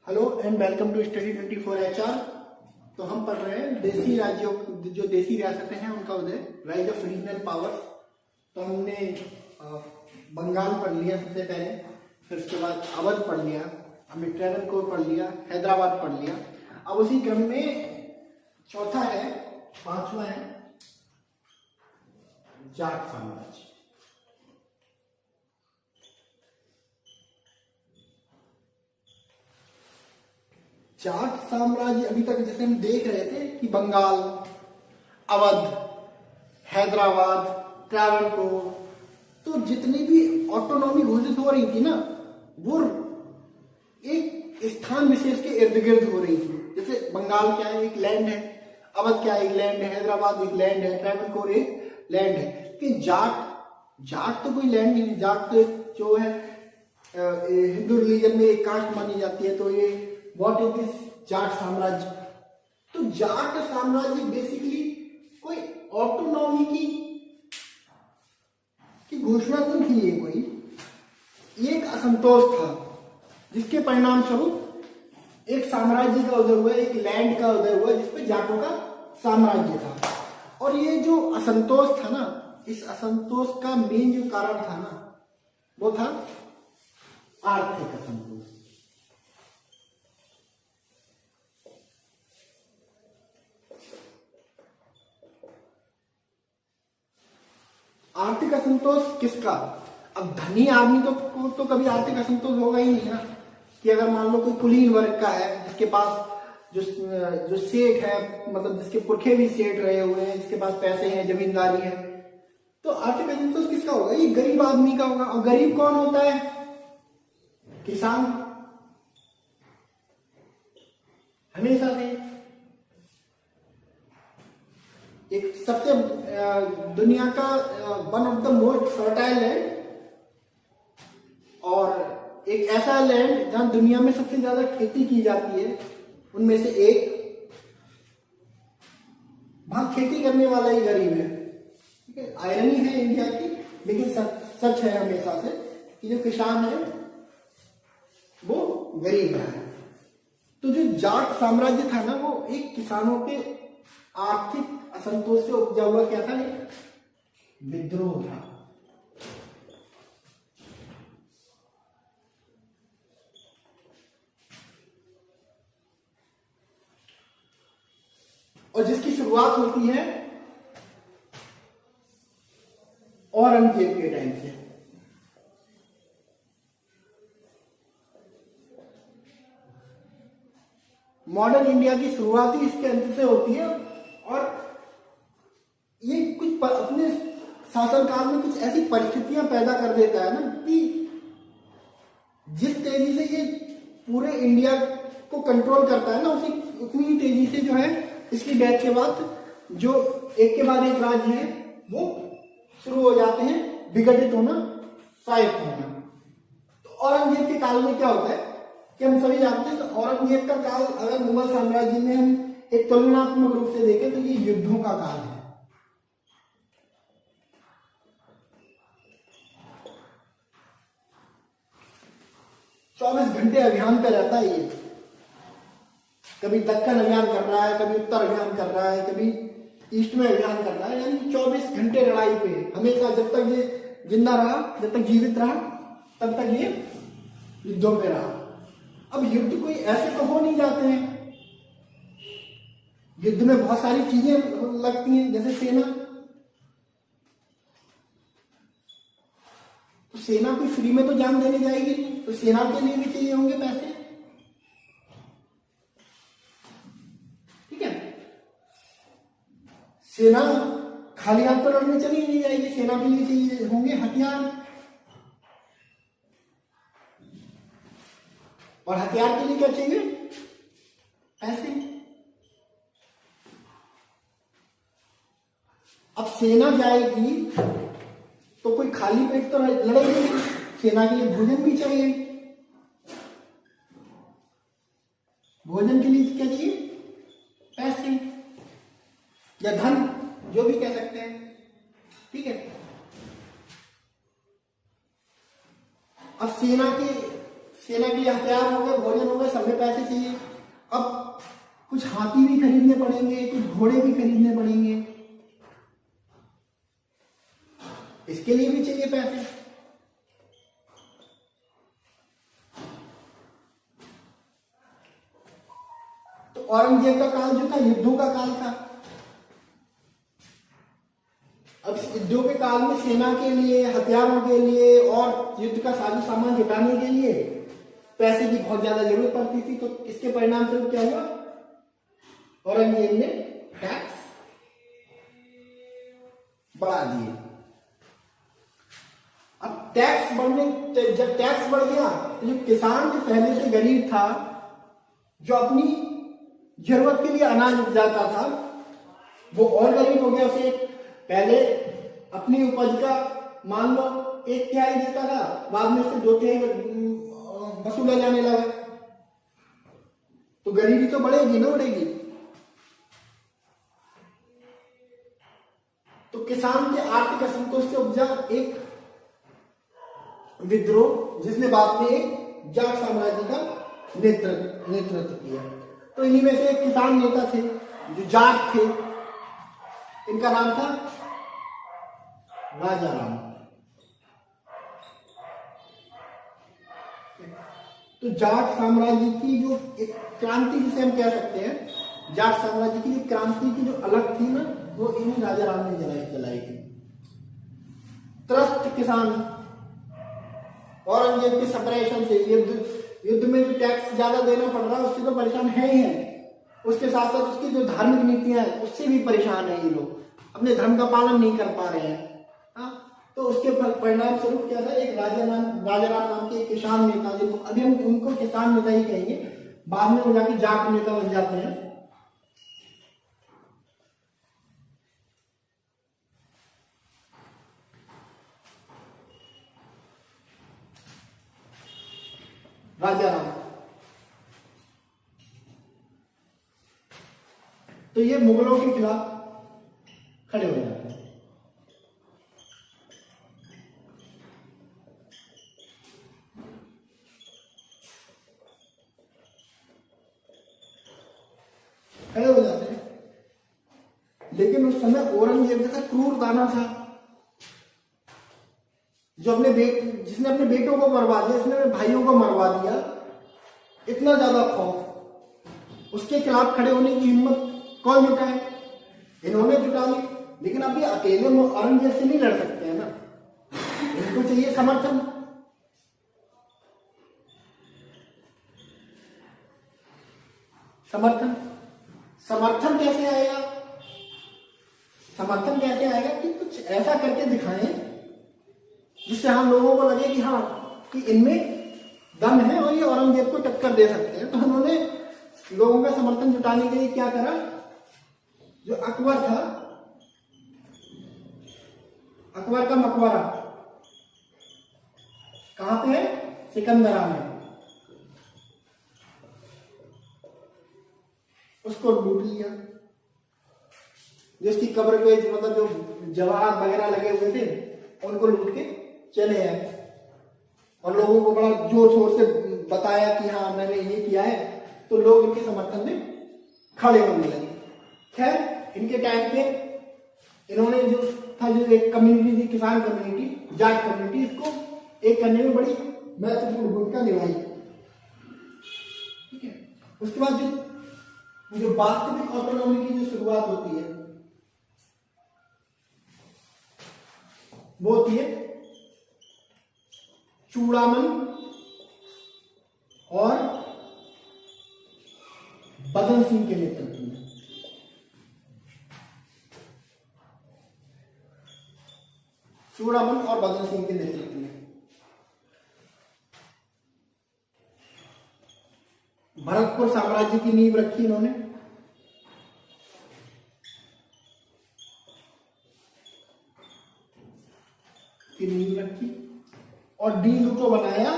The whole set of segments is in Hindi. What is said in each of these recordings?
Hello and welcome to study 24 HR। तो हम पढ़ रहे हैं देसी राज्यों, जो देसी रियासतें हैं उनका उदय, राइज ऑफ रीजनल पावर्स। तो हमने बंगाल पढ़ लिया सबसे पहले, फिर उसके बाद अवध पढ़ लिया, हमने ट्रेवनकोर पढ़ लिया, हैदराबाद पढ़ लिया। अब उसी क्रम में चौथा है, पांचवा है जाट साम्राज्य। जाट साम्राज्य अभी तक जैसे हम देख रहे थे कि बंगाल, अवध, हैदराबाद, ट्रावणकोर, तो जितनी भी ऑटोनॉमी घोषित हो रही थी ना, वो एक स्थान विशेष के इर्द गिर्द हो रही थी। जैसे बंगाल क्या है, एक लैंड है, अवध क्या है, एक लैंड है, हैदराबाद एक लैंड है, ट्रावणकोर एक लैंड है। कि जाट तो कोई लैंड नहीं, जाट तो जो है हिंदू रिलीजन में एक कास्ट मानी जाती है। तो ये व्हाट इज दिस जाट साम्राज्य? तो जाट साम्राज्य बेसिकली कोई ऑटोनॉमी की घोषणा नहीं थी। ये कोई एक असंतोष था, जिसके परिणाम स्वरूप एक साम्राज्य का उदय हुआ, एक लैंड का उदय हुआ जिसपे जाटों का साम्राज्य था। और ये जो असंतोष था ना, इस असंतोष का मेन जो कारण था ना, वो था आर्थिक असंतोष। आर्थिक असंतोष किसका? अब धनी आदमी तो कभी आर्थिक असंतोष होगा ही नहीं ना। कि अगर मान लो कोई कुलीन वर्ग का है, जिसके पास जो सेठ है, मतलब जिसके पुरखे भी सेठ रहे हुए हैं, जिसके पास पैसे हैं, जमींदारी है, तो आर्थिक असंतोष किसका होगा? ये गरीब आदमी का होगा। और गरीब कौन होता है? किसान। हमेशा से एक सबसे दुनिया का one of the most fertile land, और एक ऐसा लैंड जहां दुनिया में सबसे ज्यादा खेती की जाती है, उनमें से एक, वहां खेती करने वाला ही गरीब है। ठीक है, आयरनी है इंडिया की, लेकिन सच है हमेशा से कि जो किसान है वो गरीब है। तो जो जाट साम्राज्य था ना, वो एक किसानों के आर्थिक असंतोष से उपजा हुआ क्या था? विद्रोह था। और जिसकी शुरुआत होती है औरंगजेब के टाइम से। मॉडर्न इंडिया की शुरुआत ही इसके अंत से होती है। और ये कुछ अपने शासनकाल में कुछ ऐसी परिस्थितियां पैदा कर देता है ना, कि जिस तेजी से ये पूरे इंडिया को कंट्रोल करता है ना, उतनी ही तेजी से जो है इसकी डेथ के बाद जो एक के बाद एक राज्य है वो शुरू हो जाते हैं विघटित होना, स्वायत्त होना। तो औरंगजेब के काल में क्या होता है कि हम सभी जानते हैं। तो औरंगजेब का काल अगर मुगल साम्राज्य में हम एक तुलनात्मक रूप से देखें तो ये युद्धों का काल है। चौबीस घंटे अभियान पे रहता है ये। कभी दक्कन अभियान कर रहा है, कभी उत्तर अभियान कर रहा है, कभी ईस्ट में अभियान कर रहा है। यानी 24 घंटे लड़ाई पे हमेशा, जब तक ये जिंदा रहा, जब तक जीवित रहा, तब तक ये युद्धों पे रहा। अब युद्ध कोई ऐसे तो हो नहीं जाते हैं। युद्ध में बहुत सारी चीजें लगती हैं, जैसे सेना। तो सेना कोई फ्री में तो जान देने जाएगी, तो सेना के लिए भी चाहिए होंगे पैसे। ठीक है, सेना खाली हाथ तो लड़ने चली नहीं जाएगी, सेना के लिए चाहिए होंगे हथियार। और हथियार के लिए क्या चाहिए? पैसे। अब सेना जाएगी तो कोई खाली पेट तो लड़ेगी नहीं, सेना के लिए भोजन भी चाहिए। भोजन के लिए क्या चाहिए? पैसे या धन, जो भी कह सकते हैं। ठीक है, अब सेना के लिए हथियार हो गए, भोजन हो गए, सब में पैसे चाहिए। अब कुछ हाथी भी खरीदने पड़ेंगे, कुछ घोड़े भी खरीदने पड़ेंगे, इसके लिए भी चाहिए पैसे। तो औरंगजेब का काल जो था युद्धों का काल था। अब इस युद्धों के काल में सेना के लिए, हथियारों के लिए और युद्ध का साजो सामान जुटाने के लिए पैसे की बहुत ज्यादा जरूरत पड़ती थी। तो इसके परिणाम स्वरूप क्या हुआ, औरंगजेब ने टैक्स बढ़ा दिए। अब टैक्स बढ़ने, जब टैक्स बढ़ गया तो जो किसान जो पहले से गरीब था, जो अपनी जरूरत के लिए अनाज उपजाता था, वो और गरीब हो गया। उसे पहले अपनी उपज का मान लो 1/3 देता था, बाद में उससे 2/3 वसूला जाने लगा। तो गरीबी तो बढ़ेगी ना, बढ़ेगी। तो किसान के आर्थिक असंतोष से उपजा एक विद्रोह, जिसने बाद में एक जाट साम्राज्य का नेतृत्व किया। तो इन्हीं में से एक किसान नेता थे जो जाट थे, इनका नाम था राजा राम। तो जाट साम्राज्य की जो एक क्रांति जिसे हम कह सकते हैं, जाट साम्राज्य की क्रांति की जो अलग थी ना, वो इन्हीं राजा राम ने चलाई थी। त्रस्त किसान औरंगजेब के सप्रेशन से, युद्ध में जो टैक्स ज्यादा देना पड़ रहा है उससे तो परेशान है ही है, उसके साथ साथ उसकी जो धार्मिक नीतियां हैं उससे भी परेशान है। ये लोग अपने धर्म का पालन नहीं कर पा रहे हैं। तो उसके परिणाम स्वरूप क्या था, एक राजा राम नाम के एक किसान नेता, जिनको अभी हम उनको किसान नेता ही कहेंगे, बाद में वो जाके जाट नेता बन जाते हैं। राजा राम, तो ये मुगलों के खिलाफ खड़े हो जाते हैं। खड़े हो जाते हैं, लेकिन उस समय औरंगजेब जैसा क्रूर दाना था, जो जिसने अपने बेटों को मरवा दिया, जिसने अपने भाइयों को मरवा दिया, इतना ज्यादा खौफ, उसके खिलाफ खड़े होने की हिम्मत कौन जुटाए? इन्होंने जुटा ली। लेकिन अब ये अकेले औरंगजेब से नहीं लड़ सकते हैं ना, इनको चाहिए समर्थन। समर्थन कैसे आएगा? समर्थन कैसे आएगा कि कुछ ऐसा करके दिखाएं जिससे हम लोगों को लगे कि हाँ, कि इनमें दम है और ये औरंगजेब को टक्कर दे सकते हैं। तो उन्होंने लोगों का समर्थन जुटाने के लिए क्या करा, जो अकबर था, अकबर का मकबरा कहां पे है? सिकंदरा में। उसको लूट लिया। जिसकी कब्र पे मतलब जो जवाहर वगैरह लगे हुए थे, उनको लूट के चले आए और लोगों को बड़ा जोर शोर से बताया कि हाँ मैंने ये किया है। तो लोग इनके समर्थन में खड़े होने लगे। खैर, इनके टाइम पे इन्होंने जो एक कम्युनिटी थी, किसान कम्युनिटी, जाट कम्युनिटी, इसको एक करने में बड़ी महत्वपूर्ण भूमिका निभाई। ठीक है। उसके बाद जो वास्तविक ऑटोनॉमी की जो शुरुआत होती है वो होती है चूड़ामन और बदन सिंह के नेतृत्व में। चूड़ामन और बदन सिंह के नेतृत्व में भरतपुर साम्राज्य की नींव रखी इन्होंने। की नींव रखी और डींग को बनाया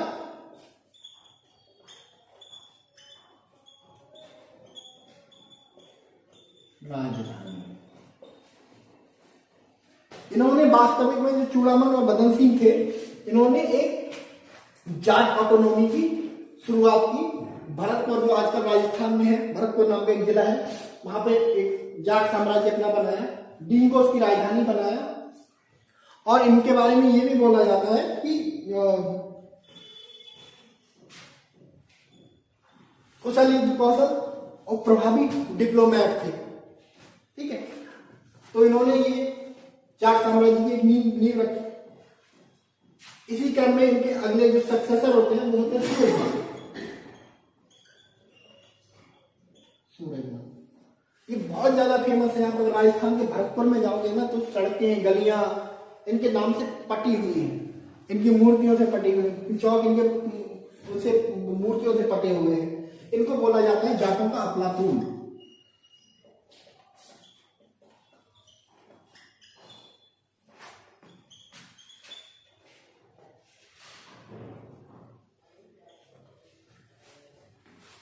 राजधानी। इन्होंने वास्तविक में जो चूड़ामन और बदन सिंह थे, इन्होंने एक जाट ऑटोनॉमी की शुरुआत की। भरतपुर जो आजकल राजस्थान में है, भरतपुर नाम का एक जिला है, वहां पे एक जाट साम्राज्य अपना बनाया, डींग को उसकी राजधानी बनाया। और इनके बारे में ये भी बोला जाता है कि कुशल युद्ध कौशल और प्रभावी डिप्लोमैट थे। ठीक है, तो इन्होंने ये जाट साम्राज्य की एक नींव रखी। इसी क्रम में इनके अगले जो सक्सेसर होते हैं वो होते हैं सूरजमल। ये बहुत ज्यादा फेमस है। आप अगर राजस्थान के भरतपुर में जाओगे ना तो सड़कें गलियां इनके नाम से पटी हुई हैं, इनकी मूर्तियों से पटी हुई हैं, चौक इनके उनसे मूर्तियों से पटे हुए हैं। इनको बोला जाता है जाटों का अफलातून।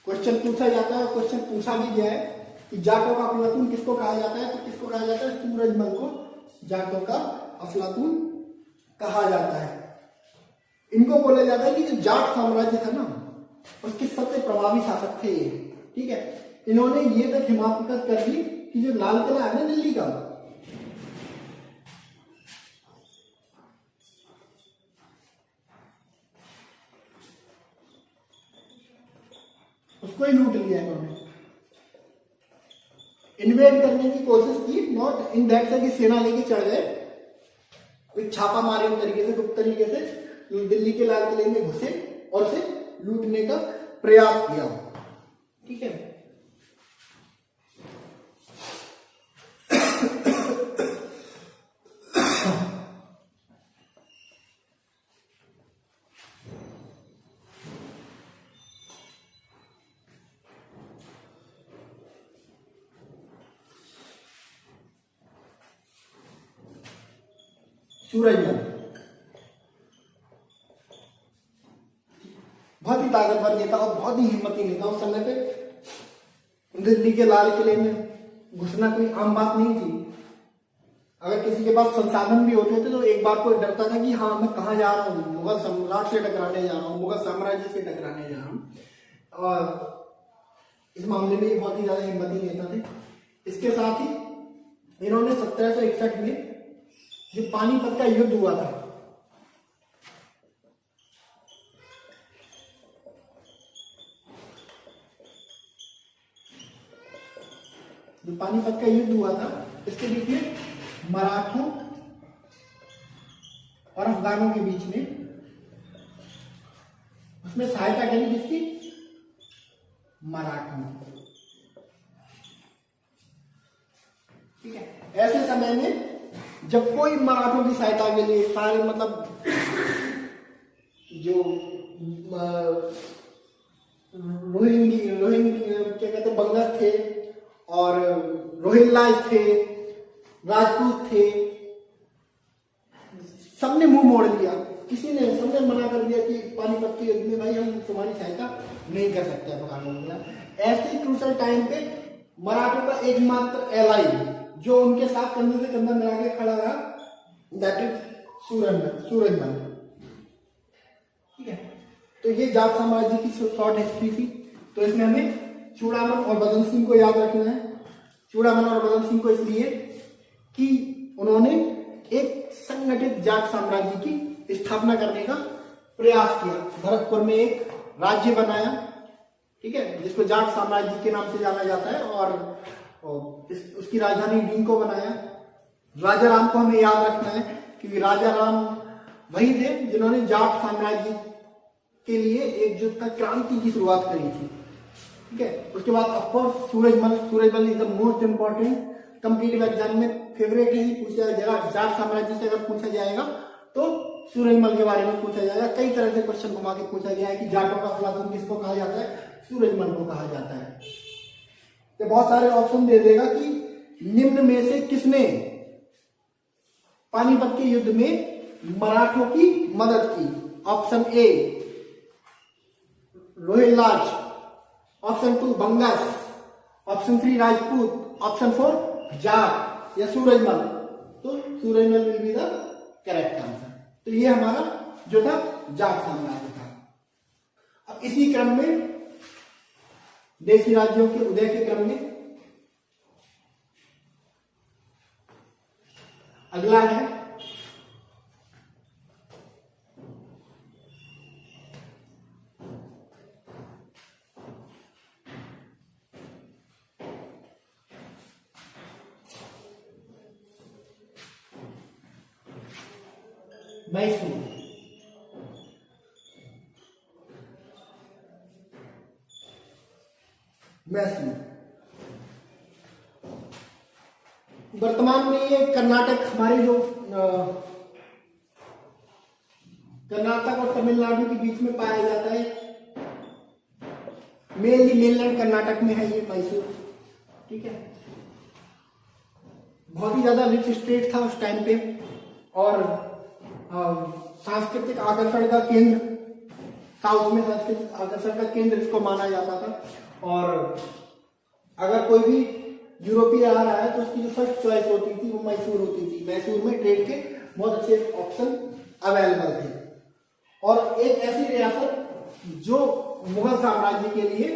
क्वेश्चन पूछा जाता है, क्वेश्चन पूछा भी गया है कि जाटों का अफलातून किसको कहा जाता है, तो किसको कहा जाता है, सूरजमल को जाटों का अफलातून कहा जाता है। इनको बोला जाता है कि जो जाट साम्राज्य था ना उसके सबसे प्रभावी शासक थे ये। ठीक है, इन्होंने ये तक हिमाकत कर दी कि जो लाल किला है ना दिल्ली का, उसको ही लूट लिया इन्होंने। इन्वेड करने की कोशिश की, नॉट इन दैट से कि सेना लेके चढ़ गए, एक छापा मारे उस तरीके से, गुप्त तरीके से दिल्ली के लाल किले में घुसे और उसे लूटने का प्रयास किया। ठीक है, सूरजमल बहुत ही ताकतवर नेता और बहुत ही हिम्मती नेता। उस समय पे दिल्ली के लाल किले में घुसना कोई आम बात नहीं थी। अगर किसी के पास संसाधन भी होते थे तो एक बार कोई डरता था कि हाँ मैं कहाँ जा रहा हूँ, मुगल सम्राट से टकराने जा रहा हूँ, मुगल साम्राज्य से टकराने जा रहा हूँ। और इस मामले में ये बहुत ही ज्यादा हिम्मती नेता थे। इसके साथ ही इन्होंने 1761 में जो पानीपत का युद्ध हुआ था, जो पानीपत का युद्ध हुआ था इसके बीच में मराठों और अफगानों के बीच में, उसमें सहायता करी किसकी, मराठों। ठीक है, ऐसे समय में जब कोई मराठों की सहायता के लिए सारे मतलब जो रोहिंगी क्या कहते बंगस थे और रोहिल्ला थे, राजपूत थे, सबने मुंह मोड़ लिया। सबने मना कर दिया कि पानीपत के युद्ध में भाई हम तुम्हारी सहायता नहीं कर सकते अफगानों के। ऐसे क्रूशल टाइम पे मराठों का एकमात्र एलाई जो उनके साथ कंधे से कंधा मिला के खड़ा रहा, दैट इज सूरजमल। ठीक है, तो ये जाट साम्राज्य की शॉर्ट हिस्ट्री थी। तो इसमें हमें चूड़ामन और बदन सिंह को याद रखना है। चूड़ामन और बदन सिंह को इसलिए कि उन्होंने एक संगठित जाट साम्राज्य की स्थापना करने का प्रयास किया। भरतपुर में एक राज्य बनाया, ठीक है, जिसको जाट साम्राज्य के नाम से जाना जाता है, और उसकी राजधानी डींग को बनाया। राजा राम को हमें याद रखना है क्योंकि राजा राम वही थे जिन्होंने जाट साम्राज्य के लिए एकजुटता क्रांति की शुरुआत करी थी। ठीक है, उसके बाद of course Surajmal is the most important. Complete exam में फेवरेट ही पूछा जाएगा। जाट साम्राज्य से अगर पूछा जाएगा तो सूरजमल के बारे में पूछा जाएगा। कई तरह से क्वेश्चन घुमा के पूछा गया है कि जाटों का अफलातून किसको कहा जाता है, सूरजमल को कहा जाता है। तो बहुत सारे ऑप्शन दे देगा कि निम्न में से किसने पानीपत के युद्ध में मराठों की मदद की। Option A Rohillas, option 2 Bangash, option 3 Rajput, option 4 Jat या सूरजमल। तो Surajmal will be the correct answer. तो ये हमारा जो था जाट साम्राज्य था। अब इसी क्रम में देशी राज्यों के उदय के क्रम में अगला है मैसूर। मैसूर वर्तमान में ये कर्नाटक, हमारे जो कर्नाटक और तमिलनाडु के बीच में पाया जाता है, मेनली मेनलैंड कर्नाटक में है ये मैसूर। ठीक है, बहुत ही ज्यादा रिच स्टेट था उस टाइम पे और सांस्कृतिक आकर्षण का केंद्र, साउथ में सांस्कृतिक आकर्षण का केंद्र इसको माना जाता था। और अगर कोई भी यूरोपीय आ रहा है तो उसकी जो फर्स्ट चॉइस होती थी वो मैसूर होती थी। मैसूर में ट्रेड के बहुत अच्छे ऑप्शन अवेलेबल थे और एक ऐसी रियासत जो मुगल साम्राज्य के लिए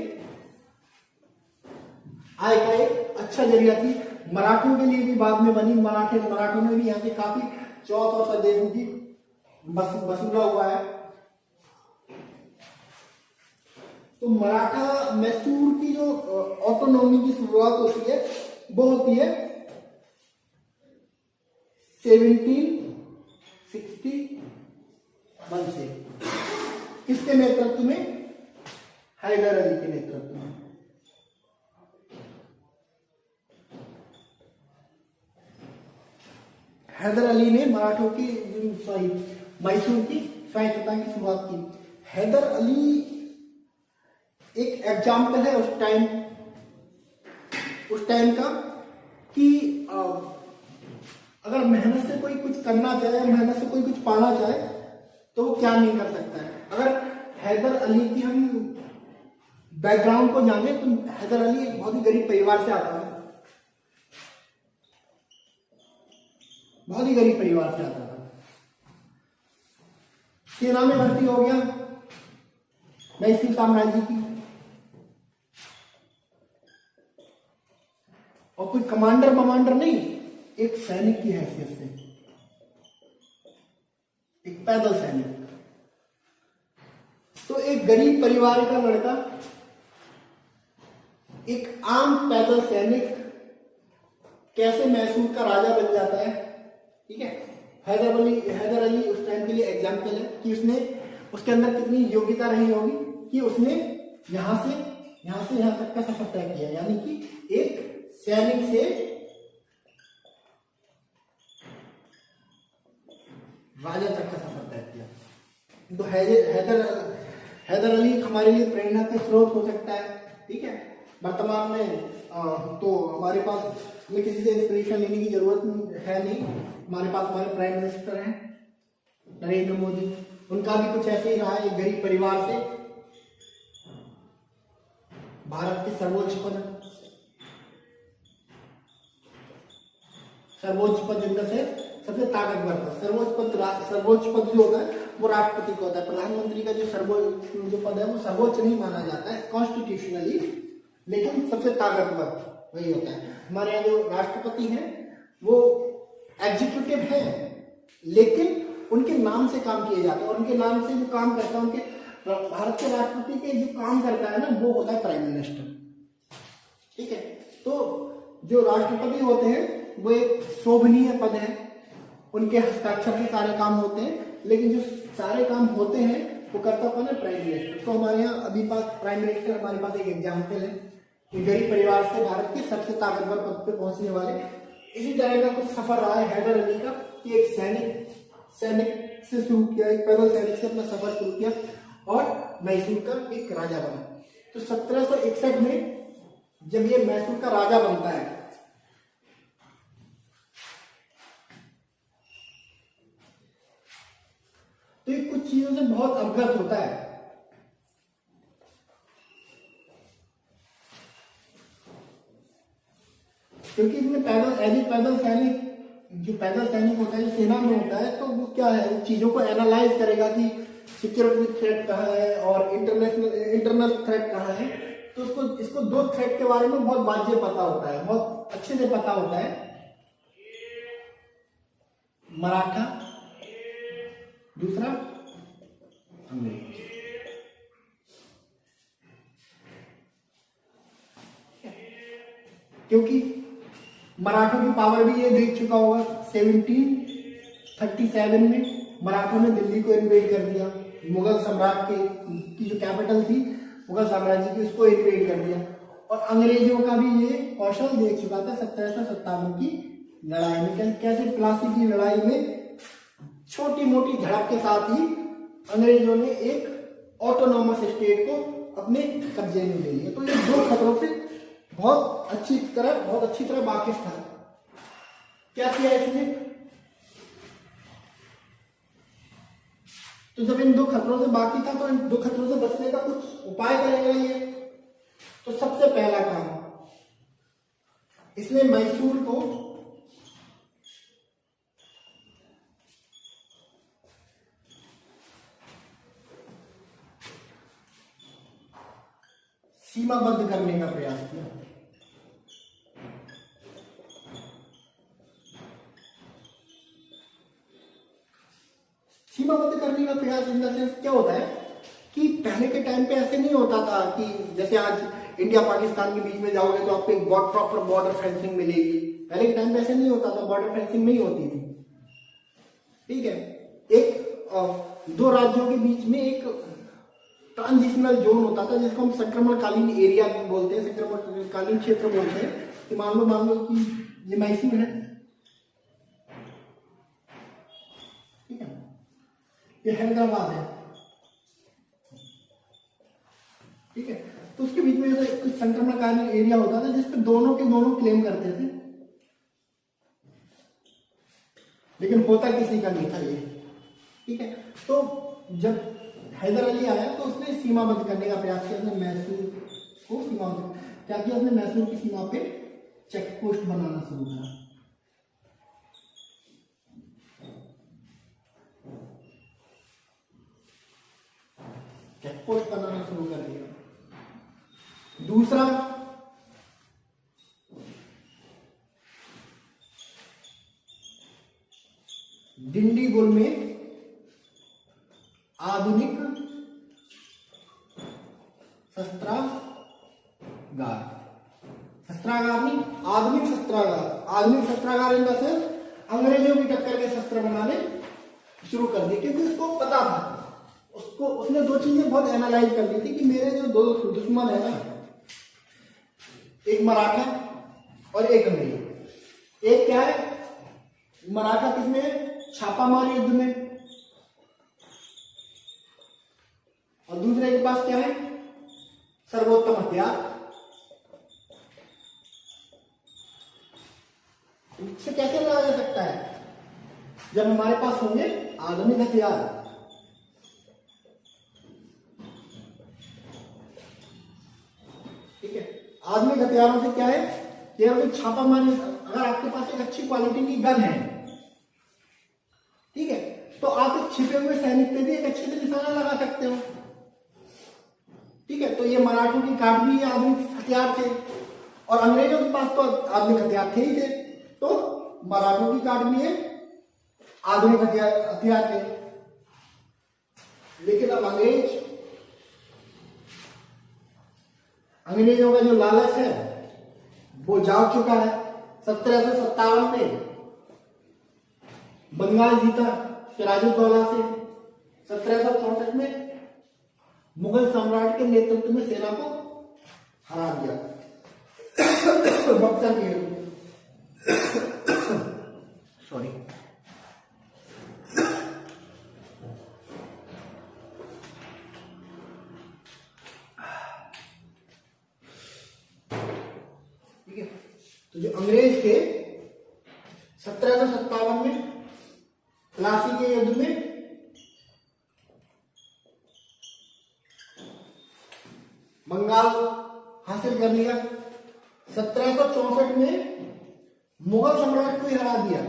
आय का एक अच्छा जरिया थी। मराठों के लिए भी बाद में बनी, मराठों ने भी यहाँ से काफी चौथ और स्वदेश की वसूला हुआ है। तो मराठा मैसूर की जो ऑटोनॉमी की शुरुआत होती है वो होती है 1761 से। किसके नेतृत्व में? हैदर अली के नेतृत्व में। हैदर अली ने मराठों की मैसूर की स्वायत्तता की शुरुआत की। हैदर अली एक एग्जाम्पल है उस टाइम का कि अगर मेहनत से कोई कुछ करना चाहे, मेहनत से कोई कुछ पाना चाहे तो वो क्या नहीं कर सकता है। अगर हैदर अली की हम बैकग्राउंड को जाने तो हैदर अली एक बहुत ही गरीब परिवार से आता है, बहुत ही गरीब परिवार से आता था। सेना में भर्ती हो गया मैसूर साम्राज्य की और कोई कमांडर नहीं, एक सैनिक की हैसियत से, एक पैदल सैनिक। तो एक गरीब परिवार का लड़का, एक आम पैदल सैनिक कैसे मैसूर का राजा बन जाता है। ठीक है, हैदर अली उस टाइम के लिए एग्जाम्पल है कि उसके अंदर कितनी योग्यता रही होगी कि उसने यहां से यहां तक का सफर तय किया, यानी कि एक सैनिक से राजा तक का सफर तय किया। तो हैदर अली हमारे लिए प्रेरणा का स्रोत हो सकता है। ठीक है, वर्तमान में तो हमारे पास हमें किसी से इंस्पिरेशन लेने की जरूरत है नहीं। हमारे पास हमारे प्राइम मिनिस्टर हैं नरेंद्र मोदी, उनका भी कुछ ऐसे ही रहा है। एक गरीब परिवार से भारत के सर्वोच्च पद जिनका से सबसे ताकतवर पद, सर्वोच्च पद जो होता है वो राष्ट्रपति को होता है। प्रधानमंत्री का जो पद है वो सर्वोच्च नहीं माना जाता है कॉन्स्टिट्यूशनली, लेकिन सबसे ताकतवर वही होता है। हमारे यहाँ जो राष्ट्रपति हैं वो एग्जीक्यूटिव हैं, लेकिन उनके नाम से काम किए जाते हैं और उनके नाम से जो काम करता है, उनके भारत के राष्ट्रपति के जो काम करता है ना, वो होता है प्राइम मिनिस्टर। ठीक है, तो जो राष्ट्रपति होते हैं वो एक शोभनीय पद है, उनके हस्ताक्षर के सारे काम होते हैं, लेकिन जो सारे काम होते हैं वो करता कौन है? Prime minister. तो हमारे यहाँ अभी पास प्राइम मिनिस्टर हमारे पास एक एग्जाम्पल है कि गरीब परिवार से भारत के सबसे ताकतवर पद पे पहुंचने वाले। इसी तरह का कुछ सफर रहा है हैदर अली का कि एक सैनिक से शुरू किया, एक पैदल सैनिक से अपना सफर शुरू किया और मैसूर का एक राजा बना। तो 1761 में जब ये मैसूर का राजा बनता है तो ये कुछ चीजों से बहुत अवगत होता है। क्योंकि इसमें पैदल सैनिक होता है, जो सेना में होता है, तो वो क्या है, चीजों को एनालाइज करेगा कि सिक्योरिटी थ्रेट कहाँ है और इंटरनल थ्रेट कहाँ है, तो इसको दो थ्रेट के बारे में बहुत वाजिब पता होता है, बहुत अच्छे से पता होता है। मराठा, दूसरा अंग्रेज। क्योंकि मराठों की पावर भी ये देख चुका होगा, 1737 में मराठों ने दिल्ली को इन्वेड कर दिया, मुगल सम्राट की जो कैपिटल थी मुगल साम्राज्य की, उसको इन्वेड कर दिया। और अंग्रेजों का भी ये कौशल देख चुका था 1757 की लड़ाई में, कैसे प्लासी की लड़ाई में छोटी मोटी झड़प के साथ ही अंग्रेजों ने एक ऑटोनॉमस स्टेट को अपने कब्जे में ले लिया। तो ये दो खतरों से बहुत अच्छी तरह वाकिफ था। क्या किया इसने? तो जब इन दो खतरों से बाकी था तो इन दो खतरों से बचने का कुछ उपाय करेगा ये। तो सबसे पहला काम, इसने मैसूर को सीमाबद्ध करने का प्रयास किया। सीमाबद्ध करने का प्रयास इन द सेंस क्या होता है कि पहले के टाइम पे ऐसे नहीं होता था कि जैसे आज इंडिया पाकिस्तान के बीच में जाओगे तो आपको एक प्रॉपर बॉर्डर फेंसिंग मिलेगी। पहले के टाइम पे ऐसे नहीं होता था, बॉर्डर फेंसिंग नहीं होती थी। ठीक है, एक दो राज्यों के बीच में एक ट्रांजिशनल जोन होता था जिसको हम संक्रमणकालीन एरिया बोलते हैं, संक्रमणकालीन क्षेत्र बोलते हैं। कि मान लो कि ये मैसूर है, ठीक है, ये हैदराबाद है, ठीक है। तो उसके बीच में कुछ संक्रमणकालीन एरिया होता था जिसपे दोनों के दोनों क्लेम करते थे, लेकिन होता किसी का नहीं था ये। ठीक है, तो जब हैदर अली आया तो उसने सीमाबद्ध करने का प्रयास किया, उसने मैसूर को सीमाबद्ध क्या किया, उसने मैसूर की सीमा पे चेक पोस्ट बनाना शुरू करा। चेक पोस्ट बनाना शुरू कर दिया। दूसरा, डिंडीगुल में आधुनिक शस्त्रागार नहीं, आधुनिक शस्त्रागार इन द सेंस अंग्रेजों की टक्कर के शस्त्र बनाने शुरू कर दिए। क्योंकि उसको पता था, उसने दो चीजें बहुत एनालाइज कर ली थी कि मेरे जो दो दुश्मन है ना, एक मराठा और एक अंग्रेज। एक क्या है, मराठा किसमें, छापामार युद्ध में, और दूसरे के पास क्या है, सर्वोत्तम हथियार। इससे कैसे लड़ा जा सकता है जब हमारे पास होंगे आधुनिक हथियार। ठीक है, आधुनिक हथियारों से क्या है, केवल छापा मारने, अगर आपके पास एक अच्छी क्वालिटी की गन है, ठीक है, तो आप एक छिपे हुए सैनिक पे भी एक अच्छे से निशाना लगा सकते हो। ठीक है, तो ये मराठों की काट भी आधुनिक हथियार थे और अंग्रेजों के पास तो आधुनिक हथियार थे ही थे, तो मराठों की काट भी है, आधुनिक हथियार थे। लेकिन अब अंग्रेजों का जो लालच है वो जाग चुका है। 1757 में बंगाल जीता सिराजुद्दौला से। 1764 में मुगल सम्राट के नेतृत्व में सेना को हरा दिया बक्सर के युद्ध में। सॉरी, ठीक है। तो जो अंग्रेज थे 1757 में प्लासी के युद्ध में बंगाल हासिल कर लिया। 1764 में मुगल सम्राट को ही हरा दिया।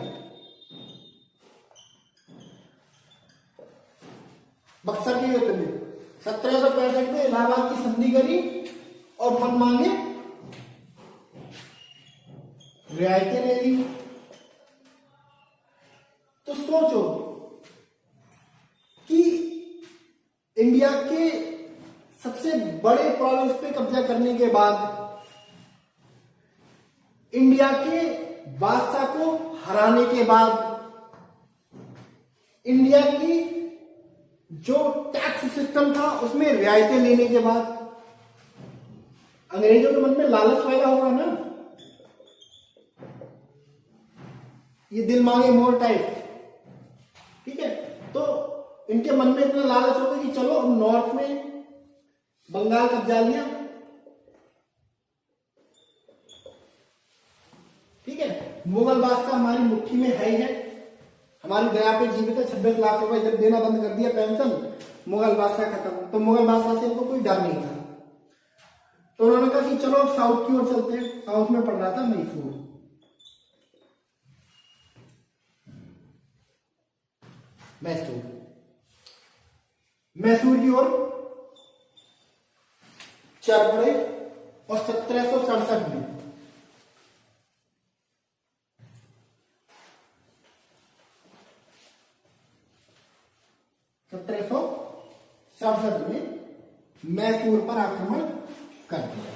बक्सर के युद्ध में 1765 में इलाहाबाद की संधि करी और मन मांगे रियायतें ले ली। तो सोचो कि इंडिया के सबसे बड़े प्रोविंस पे कब्जा करने के बाद इंडिया के बादशाह को हराने के बाद इंडिया की जो टैक्स सिस्टम था उसमें रियायतें लेने के बाद अंग्रेजों के मन में लालच पैदा होगा ना, ये दिल मांगे मोर टाइप। ठीक है, तो इनके मन में इतना लालच होगा कि चलो हम नॉर्थ में बंगाल कब्जा लिया। ठीक है, मुगल बादशाह हमारी मुट्ठी में है ही है, हमारी दया पे जीवित है। 26 लाख रुपए जब देना बंद कर दिया पेंशन, मुगल बादशाह खत्म। तो मुगल बादशाह से इनको कोई डर नहीं था। तो उन्होंने कहा कि चलो अब साउथ की ओर चलते हैं। साउथ में पड़ रहा था मैसूर। मैसूर की ओर चल पड़े और 1767 में मैसूर पर आक्रमण कर दिया।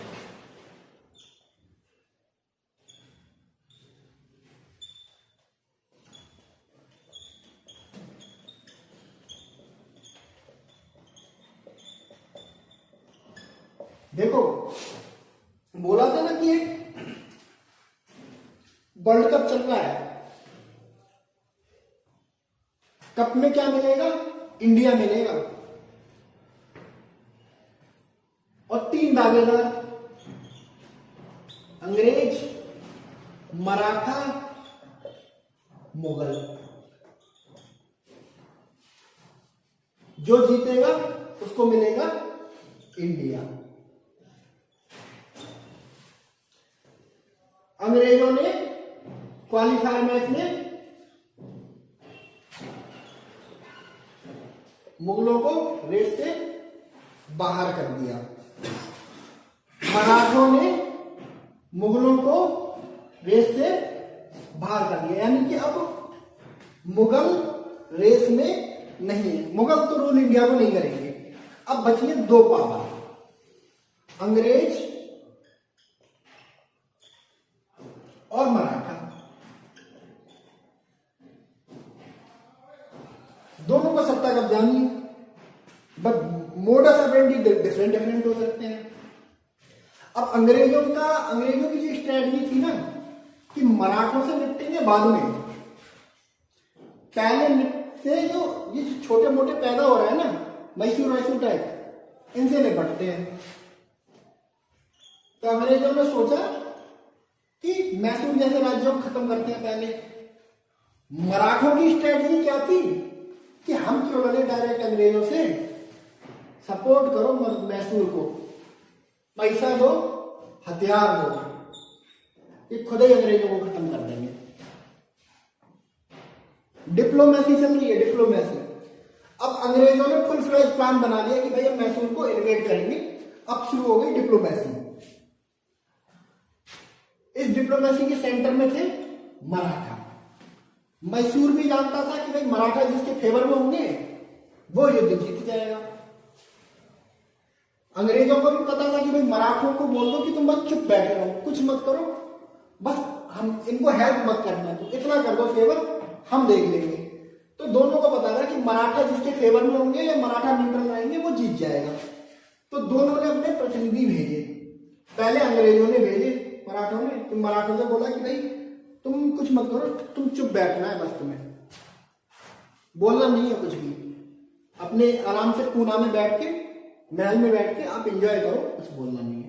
देखो, बोला था ना कि वर्ल्ड कप चल रहा है, कप में क्या मिलेगा? इंडिया मिलेगा। और 3 दावेदार, अंग्रेज, मराठा, मुगल। जो जीतेगा उसको मिलेगा इंडिया। अंग्रेजों ने क्वालिफायर मैच में मुगलों को रेस से बाहर कर दिया। मराठों ने मुगलों को रेस से बाहर कर दिया, यानी कि अब मुगल रेस में नहीं है। मुगल तो रूल इंडिया को नहीं करेंगे। अब बची है 2 पावर, अंग्रेज और मराठा। दोनों को सत्ता कब्जा नहीं है, बट मोडस ऑपरेंडी डिफरेंट हो सकते हैं। अब अंग्रेजों की जो स्ट्रेटजी थी ना कि मराठों से निपटेंगे बाद में, पहले निपटते जो ये छोटे मोटे पैदा हो रहा है ना मैसूर टाइप, इनसे निपटते हैं। तो अंग्रेजों ने सोचा कि मैसूर जैसे राज्यों को खत्म करते हैं पहले। मराठों की स्ट्रेटजी क्या थी कि हम क्यों लड़े डायरेक्ट अंग्रेजों से, सपोर्ट करो मैसूर को, पैसा दो, हथियार दो, ये खुद ही अंग्रेजों को खत्म कर देंगे। डिप्लोमेसी चल रही है, डिप्लोमेसी। अब अंग्रेजों ने फुल फ्लेज प्लान बना लिया कि भाई हम मैसूर को इन्वेड करेंगे। अब शुरू हो गई डिप्लोमेसी। इस डिप्लोमेसी के सेंटर में थे मराठा। मैसूर भी जानता था कि भाई मराठा जिसके फेवर में होंगे वो युद्ध जीत जाएगा। अंग्रेजों को भी पता था कि भाई मराठों को बोल दो कि तुम बस चुप बैठे रहो, कुछ मत करो, बस हम इनको हेल्प मत करना, तो इतना कर दो फेवर, हम देख लेंगे। तो दोनों को पता था कि मराठा जिसके फेवर में होंगे या मराठा न्यूट्रल रहेंगे वो जीत जाएगा। तो दोनों ने अपने प्रतिनिधि भेजे। पहले अंग्रेजों ने भेजे मराठों ने, तो मराठों से बोला कि भाई तुम कुछ मत करो, तुम चुप बैठना है, बस तुम्हें बोलना नहीं है कुछ भी, अपने आराम से पूना में बैठ के, महल में बैठ के आप एंजॉय करो, कुछ बोलना नहीं है।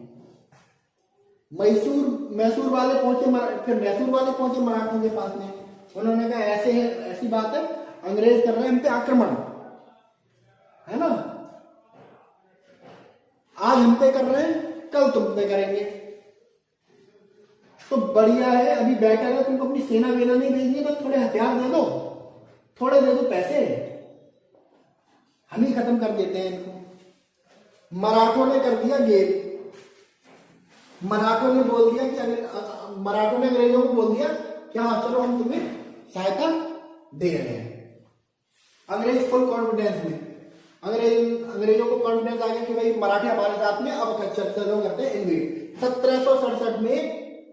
मैसूर वाले पहुंचे, फिर मैसूर वाले पहुंचे मराठों के पास में। उन्होंने कहा ऐसे है, ऐसी बात है, अंग्रेज कर रहे हैं हम पे आक्रमण, है ना, आज हम पे कर रहे हैं, कल तुम पे करेंगे, तो बढ़िया है, अभी बेटर है, तुमको अपनी सेना वेना नहीं भेजनी, बस थोड़े हथियार दे दो, थोड़े दे दो पैसे, हम ही खत्म कर देते हैं इनको। मराठों ने कर दिया गेल। मराठों ने बोल दिया कि मराठों ने अंग्रेजों को बोल दिया कि हाँ चलो हम तुम्हें सहायता दे रहे हैं। अंग्रेज फुल कॉन्फिडेंस में, अंग्रेजों को कॉन्फिडेंस आ गया कि भाई मराठे हमारे साथ में, अब चलो करते हैं इन्वेड। 1767 में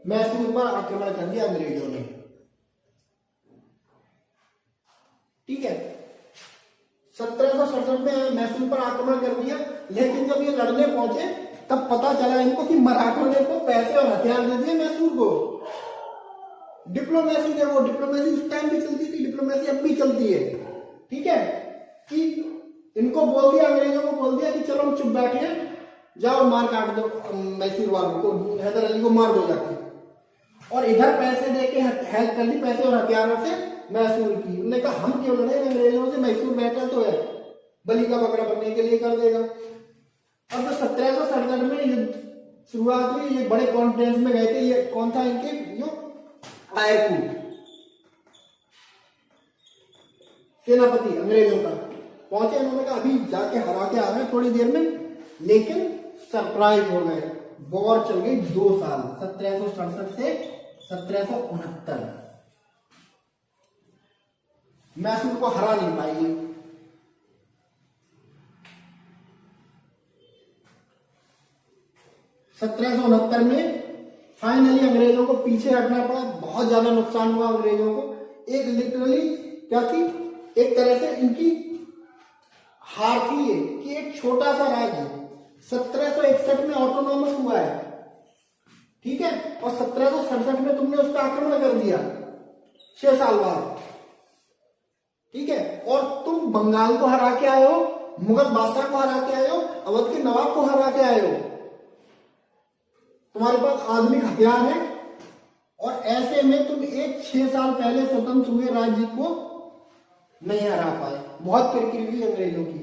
मैसूर पर आक्रमण कर दिया अंग्रेजों ने। ठीक है, 1767 में मैसूर पर आक्रमण कर दिया, लेकिन जब ये लड़ने पहुंचे तब पता चला इनको कि मराठों ने को पैसे और हथियार दे दिए मैसूर को। डिप्लोमेसी है वो, डिप्लोमेसी उस टाइम भी चलती थी, डिप्लोमेसी अब भी चलती है। ठीक है, कि इनको बोल दिया, अंग्रेजों को बोल दिया कि चलो हम चुप बैठे हैं, जाओ मार काट दो मैसूर वालों को, हैदर अली को मार दो जाके। और इधर पैसे देके हेल्प कर ली, पैसे और हथियारों से मैसूर की। उन्होंने कहा हम क्यों लड़े अंग्रेजों से, मैसूर बैठा तो है, बलि का बकरा बनने के लिए कर देगा। अब तो 1767 में युद्ध शुरुआत हुई, ये बड़े कॉन्फ्रेंस में गए थे। ये कौन था इनके, जो आयरकूट सेनापति अंग्रेजों का पहुंचे। उन्होंने कहा अभी जाके हरा के आ रहे हैं थोड़ी देर में, लेकिन सरप्राइज हो गए। वॉर चल गई 2 साल, 1767 से 1769। मैसूर को हरा नहीं पाई। 1769 में फाइनली अंग्रेजों को पीछे हटना पड़ा, बहुत ज्यादा नुकसान हुआ अंग्रेजों को। एक लिटरली क्या थी, एक तरह से इनकी हार थी ये कि एक छोटा सा राज्य 1761 में ऑटोनॉमस हुआ है, ठीक है, और 1767 में तुमने उस पर आक्रमण कर दिया 6 साल बाद। ठीक है, और तुम बंगाल को हरा के आए हो, मुगल बादशाह को हरा के आए हो, अवध के नवाब को हरा के आए हो, तुम्हारे पास आधुनिक हथियार है, और ऐसे में तुम एक 6 साल पहले स्वतंत्र हुए राज्य को नहीं हरा पाए। बहुत किरकिरी हुई अंग्रेजों की।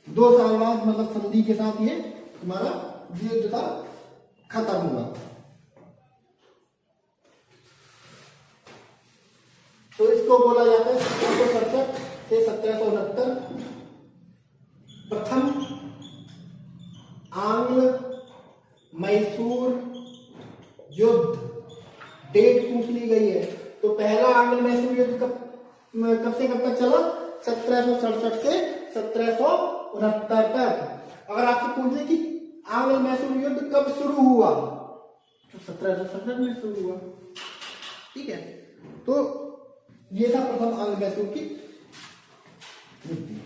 2 साल बाद मतलब संधि के साथ ये तुम्हारा युद्ध था खत्म हुआ। तो इसको बोला जाता है 1767 से 1769 प्रथम आंग्ल मैसूर युद्ध। डेट पूछ ली गई है, तो पहला आंग्ल मैसूर युद्ध कब से कब तक चला, 1767 से 1769 तक। अगर आपसे पूछे कि आंग्ल मैसूर युद्ध कब शुरू हुआ, तो 1767 में शुरू हुआ। ठीक है, तो ये था प्रथम आंग्ल मैसूर की युद्ध।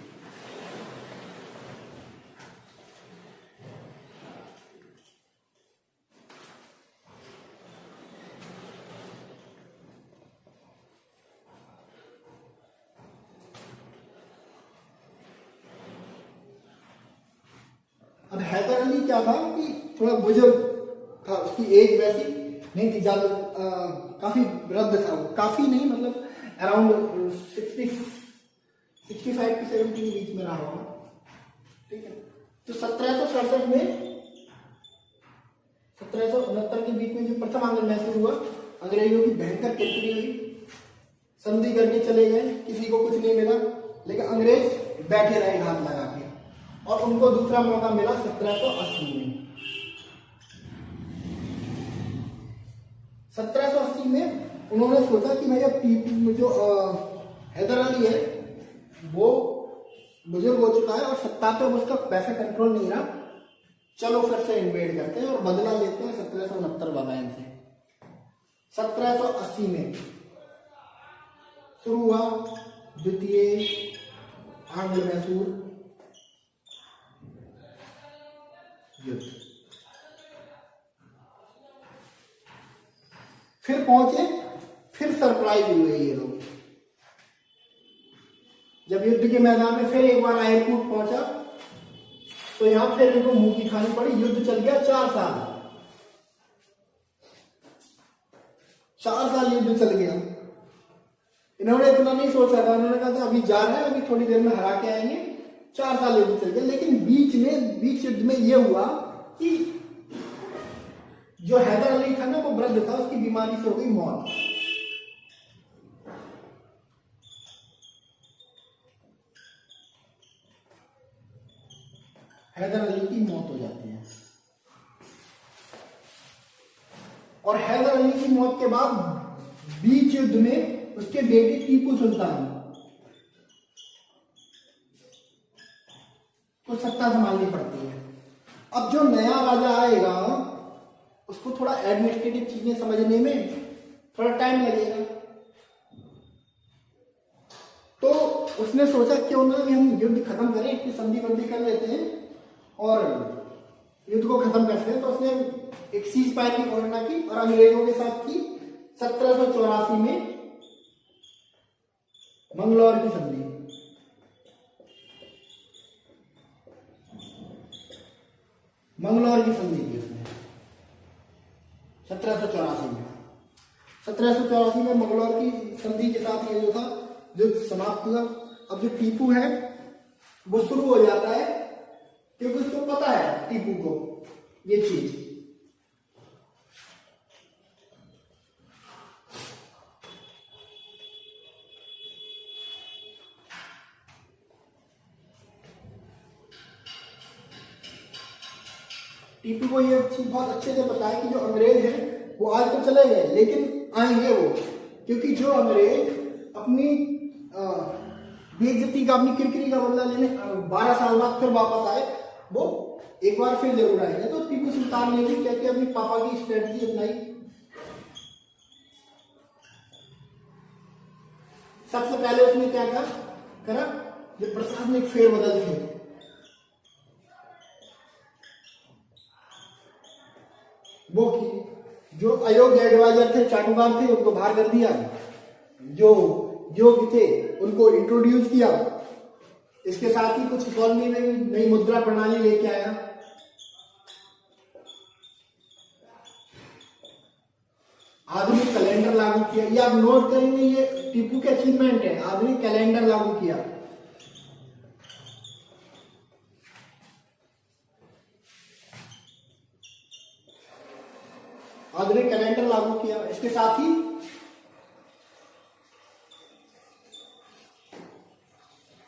अब हैदर अली क्या था कि थोड़ा बुजुर्ग था, उसकी एज वैसी नहीं थी ज्यादा, काफी वृद्ध था, काफी नहीं मतलब अराउंड 65 की 70 के बीच में रहा होगा। ठीक है, तो 1767 में 1769 के बीच में जो प्रथम आंग्ल मैसूर हुआ, अंग्रेजों की भयंकर किरकिरी हुई, संधि करके चले गए, किसी को कुछ नहीं मिला, लेकिन अंग्रेज बैठे रहे घात लगा के, और उनको दूसरा मौका मिला 1780 में। 1780 में उन्होंने सोचा कि भैया जो हैदर अली है वो बुजुर्ग हो चुका है और सत्ता पे उसका पैसा कंट्रोल नहीं रहा, चलो फिर से इन्वेड करते हैं और बदला लेते हैं 1769 वाला इनसे। 1780 में शुरू हुआ द्वितीय आंग्ल मैसूर युद्ध। फिर पहुंचे, फिर सरप्राइज हुए ये लोग जब युद्ध के मैदान में फिर एक बार आयरकूट पहुंचा, तो यहां फिर इनको मुंह की खानी पड़ी। युद्ध चल गया 4 साल, 4 साल युद्ध चल गया। इन्होंने इतना नहीं सोचा था, उन्होंने कहा था अभी जा रहे हैं, अभी थोड़ी देर में हरा के आएंगे। 4 साल युद्ध चल गया, लेकिन बीच युद्ध में यह हुआ कि जो हैदर अली था ना, वो वृद्ध था, उसकी बीमारी से हो गई मौत। हैदर अली की मौत हो जाती है। और हैदर अली की मौत के बाद बीच युद्ध में उसके बेटे टीपू सुल्तान को सत्ता संभालनी पड़ती है। अब जो नया राजा आएगा उसको थोड़ा एडमिनिस्ट्रेटिव चीजें समझने में थोड़ा टाइम लगेगा, तो उसने सोचा क्यों ना कि हम युद्ध खत्म करें, इसकी संधि बंदी कर लेते हैं और युद्ध को खत्म करते हैं। तो उसने एक सीज फायर की घोषणा की और अंग्रेजों के साथ की 1784 में मंगलौर की संधि। मंगलौर की संधि की उसने 1784 में। 1784 में मंगलौर की संधि के साथ ये जो था युद्ध समाप्त हुआ। अब जो टीपू है वो शुरू हो जाता है, क्योंकि उसको पता है टीपू को ये चीज। टीपू को ये चीज बहुत अच्छे से पता है कि जो अंग्रेज हैं वो आज तो चले गए लेकिन आएंगे वो, क्योंकि जो अंग्रेज अपनी बेइज्जती का, अपनी किरकिरी का बदला लेने 12 साल बाद फिर वापस आए, वो एक बार फिर जरूर आएंगे। तो टीपू सुल्तान ने भी क्या किया, अपनी पापा की स्ट्रेटजी अपनाई। सबसे पहले उसने क्या करा, जो प्रशासनिक फेरबदल थे, वो की। जो अयोग्य एडवाइजर थे, चाटुकार थे, उनको बाहर कर दिया। जो योग्य थे उनको इंट्रोड्यूस किया। इसके साथ ही कुछ कॉलोनी में भी नई मुद्रा प्रणाली लेके आया। आधुनिक कैलेंडर लागू किया। ये आप नोट करेंगे, ये टीपू के अचीवमेंट है। आधुनिक कैलेंडर लागू किया। आधुनिक कैलेंडर लागू किया। इसके साथ ही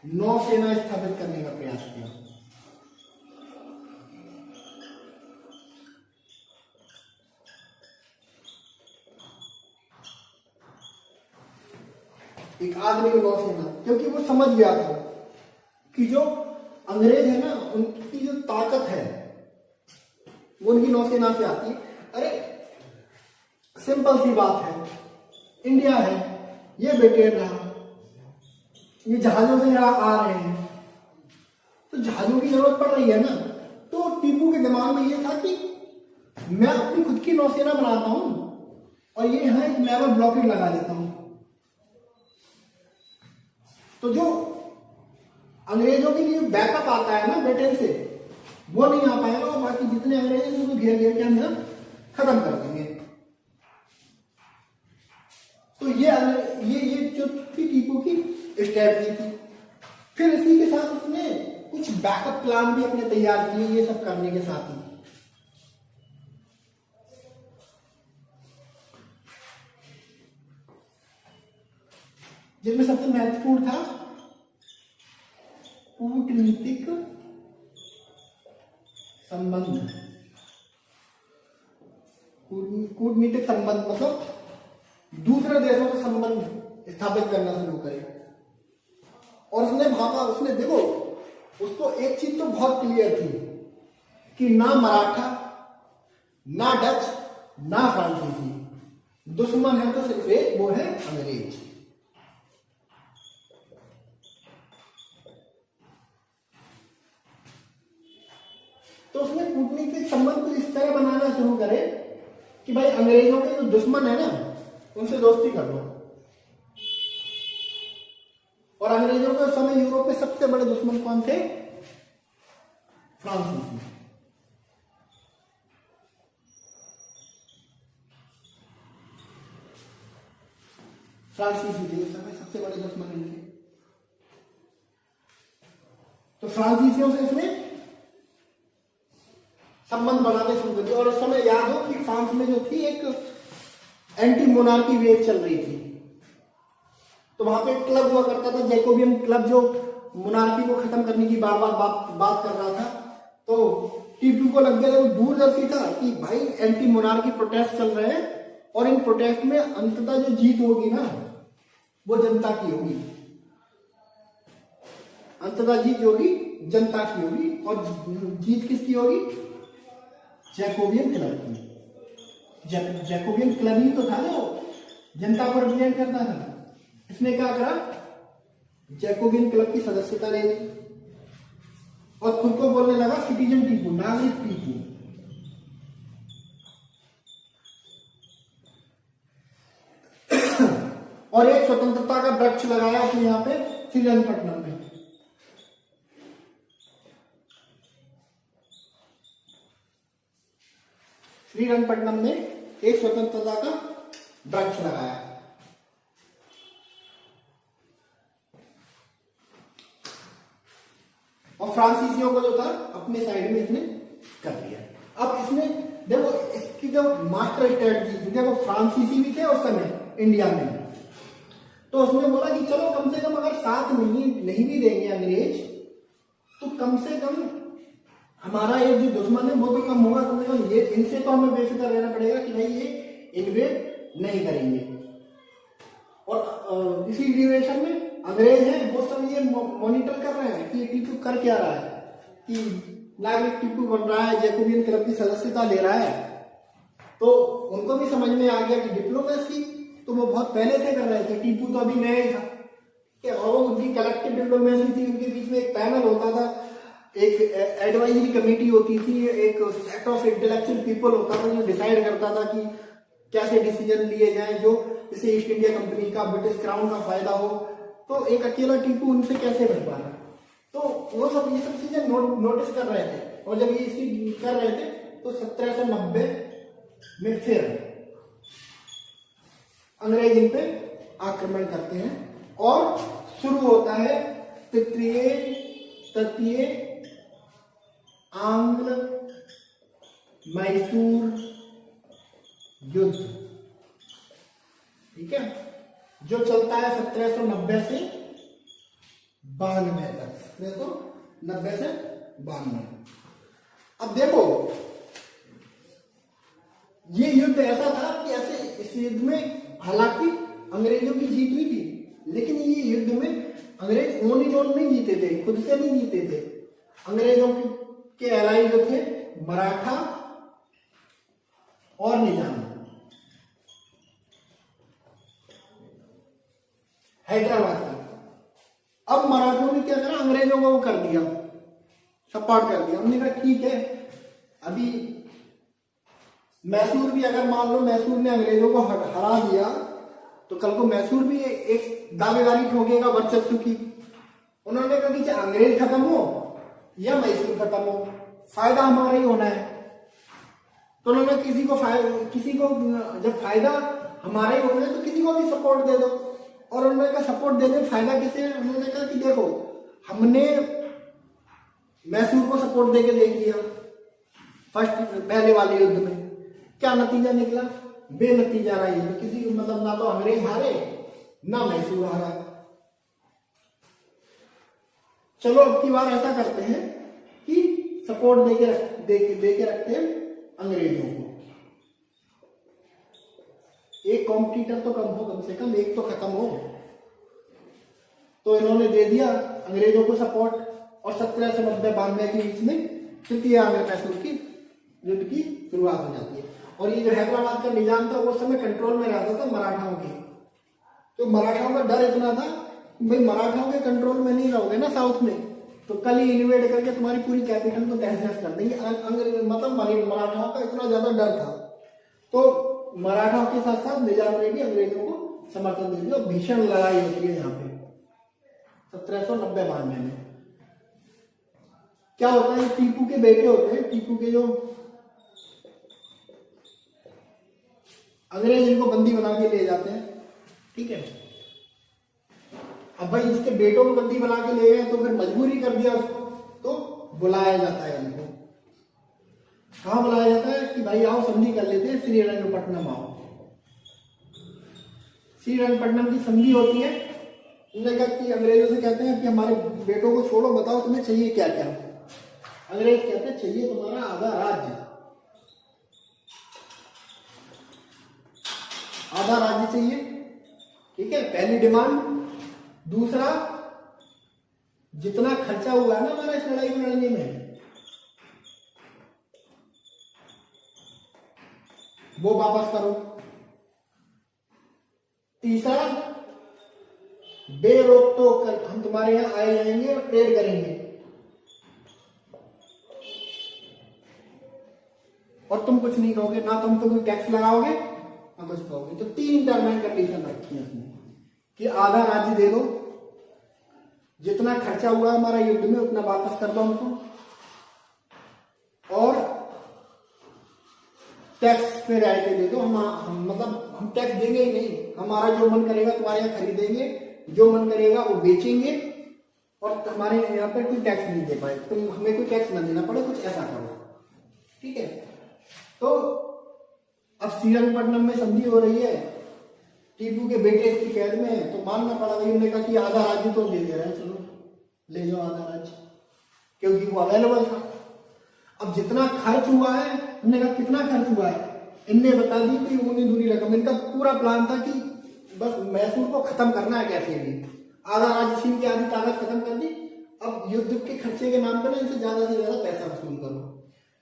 नौसेना स्थापित करने का प्रयास किया। एक आधुनिक नौसेना, क्योंकि वो समझ गया था कि जो अंग्रेज है ना, उनकी जो ताकत है वो उनकी नौसेना से आती है। अरे सिंपल सी बात है, इंडिया है, ये ब्रिटेन रहा, ये जहाजों से यहाँ आ रहे हैं, तो जहाजों की जरूरत पड़ रही है ना। तो टीपू के दिमाग में ये था कि मैं अपनी खुद की नौसेना बनाता हूं और ये यहाँ एक नेवल ब्लॉकेड लगा देता हूं। तो जो अंग्रेजों के लिए बैकअप आता है ना ब्रिटेन से, वो नहीं आ पाएगा और बाकी जितने अंग्रेज हैं उनको घेर घेर के हम यहाँ खत्म कर देंगे। तो ये जो थी टीपू की स्ट्रेटजी थी। फिर इसी के साथ उसने कुछ बैकअप प्लान भी अपने तैयार किए, ये सब करने के साथ ही। जिनमें सबसे महत्वपूर्ण था कूटनीतिक संबंध। कूटनीतिक संबंध मतलब दूसरे देशों से संबंध स्थापित करना शुरू करे। और उसने भागा, उसने देखो, उसको एक चीज तो बहुत क्लियर थी कि ना मराठा, ना डच, ना फ्रांसीसी, दुश्मन है तो सिर्फ एक, वो है अंग्रेज। तो उसने कूटनीतिक संबंध को इस तरह बनाना शुरू करे कि भाई अंग्रेजों के जो दुश्मन है ना, उनसे दोस्ती कर लो। और अंग्रेजों के समय यूरोप में सबसे बड़े दुश्मन कौन थे? फ्रांसीसी। फ्रांसीसी थे उस समय सबसे बड़े दुश्मन इनके। तो फ्रांसीसियों से इसने संबंध बनाने शुरू कर दिया। और उस समय याद हो कि फ्रांस में जो थी एक एंटी मोनार्की वेव चल रही थी, तो वहां पे एक क्लब हुआ करता था, जैकोबियन क्लब, जो मोनार्की को खत्म करने की बार बार बात कर रहा था। तो टीपू को लग गया, वो दूरदर्शी था कि भाई एंटी मोनार्की प्रोटेस्ट चल रहे हैं और इन प्रोटेस्ट में अंततः जो जीत होगी ना वो जनता की होगी, अंततः जीत होगी जनता की होगी। और जीत किसकी होगी? जैकोबियन क्लब की। जैकोबियन क्लब ही तो था जो जनता को रिप्रेजेंट करता था। इसने क्या करा? जैकोबियन क्लब की सदस्यता ले ली और खुद को बोलने लगा सिटीजन टीपू, नागरिक टीपू। और एक स्वतंत्रता का वृक्ष लगाया अपने यहाँ पे श्रीरंगपट्टनम में। श्रीरंगपट्टनम में एक स्वतंत्रता का वृक्ष लगाया। और फ्रांसीसियों को जो था अपने साइड में इसने कर दिया। अब इसने देखो इसकी जो मास्टर स्ट्रेटजी थी, देखो फ्रांसीसी भी थे उस समय इंडिया में, तो उसने बोला कि चलो कम से कम अगर साथ नहीं भी देंगे अंग्रेज, तो कम से कम हमारा ये जो दुश्मन है वो तो कम होगा, कम से कम ये इनसे तो हमें बेफिक्र रहना पड़ेगा कि भाई ये इन्वेड नहीं करेंगे। और इसी ड्यूरेशन में अंग्रेज हैं वो सब ये मॉनिटर कर रहे हैं कि टीपू कर क्या रहा है, कि नागरिक टीपू बन रहा है, जैकोबियन क्लब की सदस्यता ले रहा है। तो उनको भी समझ में आ गया कि डिप्लोमेसी तो वो बहुत पहले से कर रहे थे, टीपू तो अभी नया ही था कि, और वो उनकी कलेक्टिव डिप्लोमेसी थी। उनके बीच में एक पैनल होता था, एक एडवाइजरी कमेटी होती थी, एक सेट ऑफ इंटेलेक्चुअल पीपल होता था जो डिसाइड करता था कि कैसे डिसीजन लिए जाएं जो जैसे ईस्ट इंडिया कंपनी का, ब्रिटिश क्राउन का फायदा हो। तो एक अकेला टीपू उनसे कैसे बन पा रहा? तो वो सब ये सब चीजें नोटिस कर रहे थे। और जब ये इसी कर रहे थे तो 1790 में फिर अंग्रेज इन पे आक्रमण करते हैं और शुरू होता है तृतीय आंग्ल मैसूर युद्ध। ठीक है, जो चलता है 1790 से 92 तक, 1790 से 92। अब देखो ये युद्ध ऐसा था कि ऐसे इस युद्ध में हालांकि अंग्रेजों की जीत हुई थी, लेकिन ये युद्ध में अंग्रेज ओन नहीं जीते थे, खुद से नहीं जीते थे। अंग्रेजों के एलाई जो थे मराठा और निजाम, हैदराबाद का। अब मराठों ने क्या करा? अंग्रेजों को वो कर दिया, सपोर्ट कर दिया। हमने कहा ठीक है, अभी मैसूर भी अगर मान लो मैसूर ने अंग्रेजों को हरा दिया तो कल को मैसूर भी एक दावेदारी ठोकेगा वर्चस्व की। उन्होंने कहा कि चाहे अंग्रेज खत्म हो या मैसूर खत्म हो, फायदा हमारा ही होना है। तो उन्होंने किसी को जब फायदा हमारा ही होना है तो किसी को भी सपोर्ट दे दो। और उन्होंने कहा सपोर्ट देने में फायदा किसे है? उन्होंने कहा कि देखो हमने मैसूर को सपोर्ट देके देख लिया पहले वाले युद्ध में, क्या नतीजा निकला? बेनतीजा रहा ये, किसी मतलब ना तो अंग्रेज हारे ना मैसूर हारा। चलो अब की बार ऐसा करते हैं कि सपोर्ट देके रखते हैं अंग्रेजों को। एक कॉम्पिटिटर तो कम हो, कम से कम एक तो खत्म हो। तो इन्होंने दे दिया अंग्रेजों को सपोर्ट और 1790-92 के बीच में तृतीय आंग्ल मैसूर की युद्ध की शुरुआत हो जाती है। और ये जो हैदराबाद का निजाम था वो समय कंट्रोल में रहता था मराठाओं के। तो मराठाओं का डर इतना था भाई मराठाओं के कंट्रोल में नहीं रहोगे ना साउथ में तो कल ही इन्वेड करके तुम्हारी पूरी कैपिटल को तहस कर देंगे। मतलब मराठाओं का इतना ज्यादा डर था। तो मराठाओं के साथ साथ निजाम ने भी अंग्रेजों को समर्थन दे दिया। भीषण लड़ाई होती है यहाँ पे 1790-92 में। क्या होता है, टीपू के बेटे होते हैं, टीपू के जो अंग्रेज इनको बंदी बना के ले जाते हैं। ठीक है, अब भाई इसके बेटों को बंदी बना के ले गए तो फिर मजबूरी कर दिया उसको, तो बुलाया जाता है इनको। कहां बुलाया जाता है कि भाई आओ संधि कर लेते हैं, श्रीरंगपट्टनम आओ। श्रीरंगपट्टनम की संधि होती है। उन्होंने कहा कि अंग्रेजों से कहते हैं कि हमारे बेटों को छोड़ो, बताओ तुम्हें चाहिए क्या क्या। अंग्रेज कहते चाहिए तुम्हारा आधा राज्य, आधा राज्य चाहिए, ठीक है, पहली डिमांड। दूसरा, जितना खर्चा हुआ है ना हमारा इस लड़ाई में लड़ने में, वो वापस करो। तीसरा, बेरोक टोक कर हम तुम्हारे यहां आए जाएंगे और ट्रेड करेंगे, और तुम कुछ नहीं कहोगे, ना तुम तो कोई टैक्स लगाओगे ना कुछ कहोगे। तो 3 टर्म एंड कंडीशन रखी है उसने कि आधा राज्य दे दो, जितना खर्चा हुआ हमारा युद्ध में उतना वापस कर दो हमको, और टैक्स पे रियायतें दे दो। मतलब हम टैक्स देंगे ही नहीं, हमारा जो मन करेगा तुम्हारे यहाँ खरीदेंगे, जो मन करेगा वो बेचेंगे, और हमारे यहाँ पर कोई टैक्स नहीं दे पाए, तुम हमें कोई टैक्स ना देना पड़े, कुछ ऐसा करो, ठीक है। तो अब श्रीरंगपट्टनम में संधि हो रही है, टीपू के बेटे इसकी कैद में है, तो मानना पड़ा। भाई उन्होंने कहा कि आधा राज्य तो दे रहे हैं, चलो ले जाओ आधा राज्य, क्योंकि वो अवेलेबल था। अब जितना खर्च हुआ है, उन्होंने कहा कितना खर्च हुआ है, इनने बता दी कि ऊनी दूरी रकम। इनका पूरा प्लान था कि बस मैसूर को खत्म करना है कैसे भी, आधा राज्य छीन के आधी ताकत खत्म कर दी। अब युद्ध के खर्चे के नाम पर ना इनसे ज्यादा से ज्यादा पैसा वसूल करो,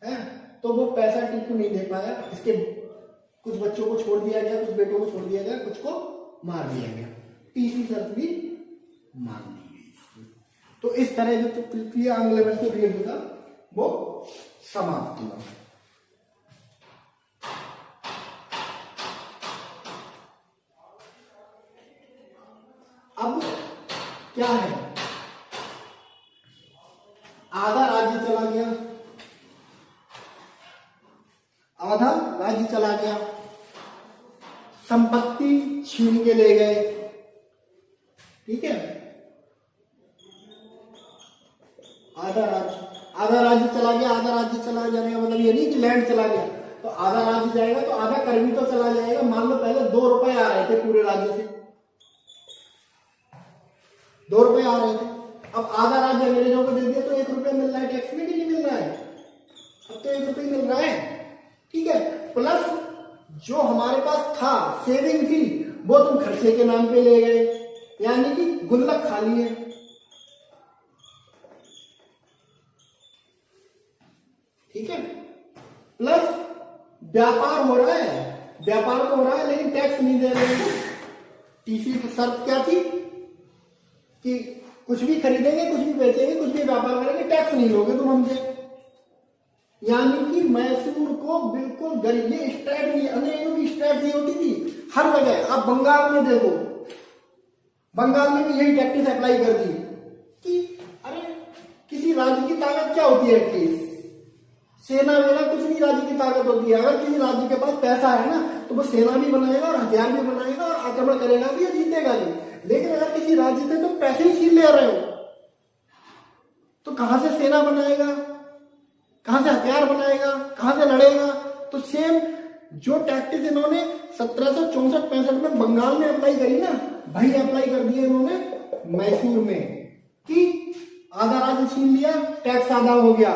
है। तो वो पैसा टीपू नहीं दे पाया, इसके कुछ बच्चों को छोड़ दिया गया, कुछ बेटों को छोड़ दिया गया, कुछ को मार दिया गया, तीसरी शर्त भी मान दी गई। तो इस तरह जो तृतीय आंग्ल मैसूर युद्ध था वो समाप्त हुआ। अब क्या है, आधा राज्य चला गया, आधा राज्य चला गया, संपत्ति छीन के ले गए, ठीक है। आधा राज्य चला गया। आधा राज्य चला जाने का मतलब ये नहीं कि लैंड चला गया, तो आधा राज्य जाएगा तो आधा कर भी तो चला जाएगा। मान लो पहले 2 रुपए आ रहे थे पूरे राज्य से, 2 रुपए आ रहे थे, अब आधा राज्य अंग्रेजों को दे दिया तो 1 रुपया मिल रहा है टैक्स में, कि नहीं मिल रहा है? अब तो 1 रुपये मिल रहा है, ठीक है। प्लस जो हमारे पास था, सेविंग थी, वो तुम खर्चे के नाम पे ले गए, यानी कि गुल्लक खाली है, ठीक है। प्लस व्यापार हो रहा है, व्यापार तो हो रहा है लेकिन टैक्स नहीं दे रहे हैं। तीसरी शर्त क्या थी कि कुछ भी खरीदेंगे, कुछ भी बेचेंगे, कुछ भी व्यापार करेंगे, टैक्स नहीं लोगे तुम हमसे। यानी कि मैसूर को बिल्कुल गरीब, ये स्ट्रैटेजी अंग्रेजों की स्ट्रैटेजी होती थी हर जगह। आप बंगाल में देखो, बंगाल में भी यही टैक्टिस अप्लाई कर दी कि अरे किसी राज्य की ताकत क्या होती है, एटलीस्ट सेना वेना कुछ नहीं राज्य की ताकत होती है। अगर किसी राज्य के पास पैसा है ना तो वो सेना भी बनाएगा और हथियार भी बनाएगा और आक्रमण करेगा भी और जीतेगा भी। लेकिन अगर किसी राज्य से तुम पैसे ही छीन ले रहे हो तो कहां से सेना बनाएगा, कहां से हथियार बनाएगा, कहां से लड़ेगा? तो सेम जो टैक्टिस इन्होंने 1764-65 में बंगाल में अप्लाई करी ना, वही अप्लाई कर दिया इन्होंने मैसूर में कि आधा राज्य छीन लिया, टैक्स आधा हो गया,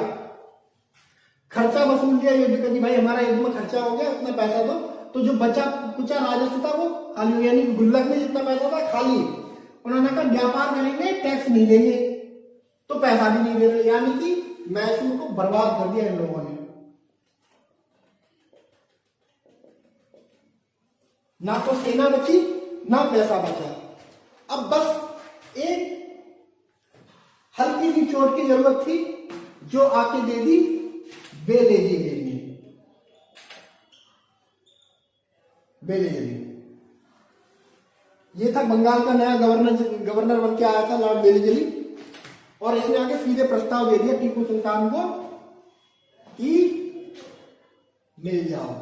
खर्चा वसूल लिया युद्ध का कि भाई हमारा युद्ध में खर्चा हो गया, उतना पैसा दो। तो जो बचा कुचा राजस्व था वो खाली हो, यानी गुल्लक में जितना पैसा था खाली। उन्होंने कहा व्यापार करेंगे, टैक्स नहीं देंगे, तो पैसा भी नहीं दे रहे, यानी कि मैसूर को बर्बाद कर दिया इन लोगों ने। ना तो सेना बची ना पैसा बचा। अब बस एक हल्की सी चोट की जरूरत थी, जो आके दे दी बेलेजी के लिए, बेलेजी। ये था बंगाल का नया गवर्नर बन के आया था लॉर्ड बेलेजली, और इसने आके सीधे प्रस्ताव दे दिया टीपू सुल्तान को कि मिल जाओ,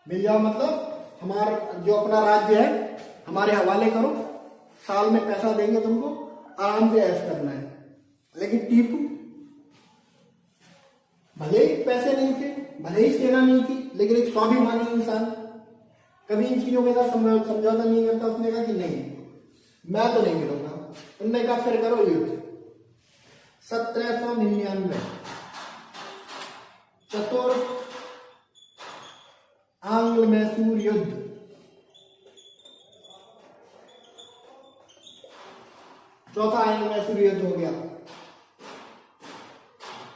मिल जाओ मतलब हमारा जो अपना राज्य है हमारे हवाले करो, साल में पैसा देंगे तुमको, आराम से ऐश करना है। लेकिन टीपू भले ही पैसे नहीं थे, भले ही सेना नहीं थी, लेकिन एक स्वाभिमानी इंसान, कभी इन चीजों के साथ समझौता नहीं करता। उसने कहा कि नहीं, मैं तो नहीं मिलूंगा, उनने कहा फिर करो युद्ध। 1799 चतुर्थ आंग्ल मैसूर युद्ध। चौथा आंग्ल मैसूर युद्ध हो गया।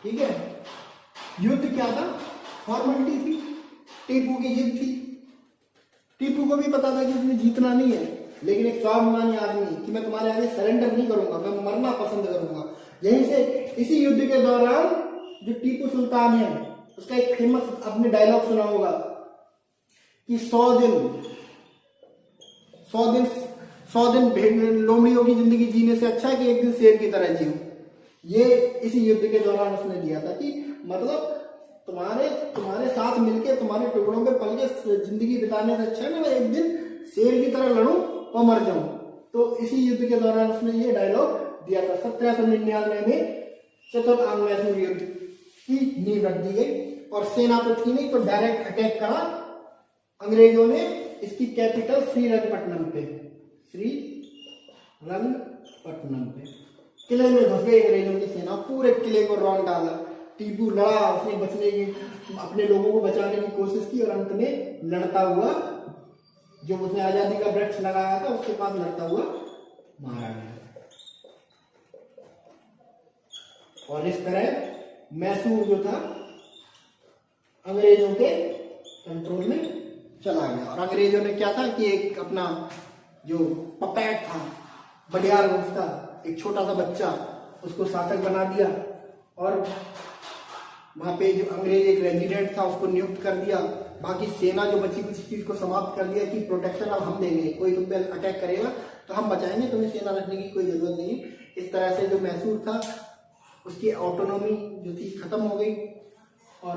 ठीक है, युद्ध क्या था? फॉर्मेलिटी थी, टीपू की जीत थी। टीपू को भी पता था कि उसने जीतना नहीं है, लेकिन एक स्वाभिमानी आदमी कि मैं तुम्हारे आगे सरेंडर नहीं करूंगा, मैं मरना पसंद करूंगा। यहीं से इसी युद्ध के दौरान जो टीपू सुल्तान है उसका एक फेमस आपने डायलॉग सुना होगा कि 100 दिन लोमड़ियों की जिंदगी जीने से अच्छा है कि एक दिन शेर की तरह जियो। ये इसी युद्ध के दौरान उसने दिया था कि मतलब तुम्हारे साथ मिलके तुम्हारे टुकड़ों पे पल के जिंदगी बिताने से अच्छा है ना मैं एक दिन शेर की तरह लड़ूं और मर जाऊं। तो इसी युद्ध के दौरान उसने ये डायलॉग दिया था। 1799 में चतुर्थ आंग्ल मैसूर युद्ध की नींव रख दी गई और सेना तो थी नहीं तो डायरेक्ट अटैक करा अंग्रेजों ने इसकी कैपिटल श्रीरंगपट्टनम पे। किले में घुस गई अंग्रेजों की सेना, पूरे किले को रौंद डाला। टीपू लड़ा, उसने बचने की अपने लोगों को बचाने की कोशिश की और अंत में लड़ता हुआ जो उसने आजादी का वृक्ष लगाया था उसके पास लड़ता हुआ मारा गया। और इस तरह मैसूर जो था अंग्रेजों के कंट्रोल में चला गया। और अंग्रेजों ने क्या था कि एक अपना जो पपेट था, बडियार वंश का एक छोटा सा बच्चा, उसको शासक बना दिया और वहां पे जो अंग्रेज एक रेजिडेंट था उसको नियुक्त कर दिया। बाकी सेना जो बची कुछ चीज को समाप्त कर दिया कि प्रोटेक्शन अब हम देंगे, कोई तुम पे अटैक करेगा तो हम बचाएंगे, तुम्हें सेना रखने की कोई जरूरत नहीं। इस तरह से जो मैसूर था उसकी ऑटोनॉमी जो थी खत्म हो गई। और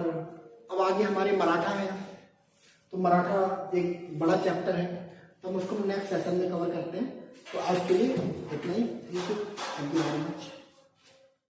अब आगे हमारे मराठा है, तो मराठा एक बड़ा चैप्टर है, तो हम उसको नेक्स्ट सेशन में कवर करते हैं। तो आज के लिए इतना ही। Thank you very much.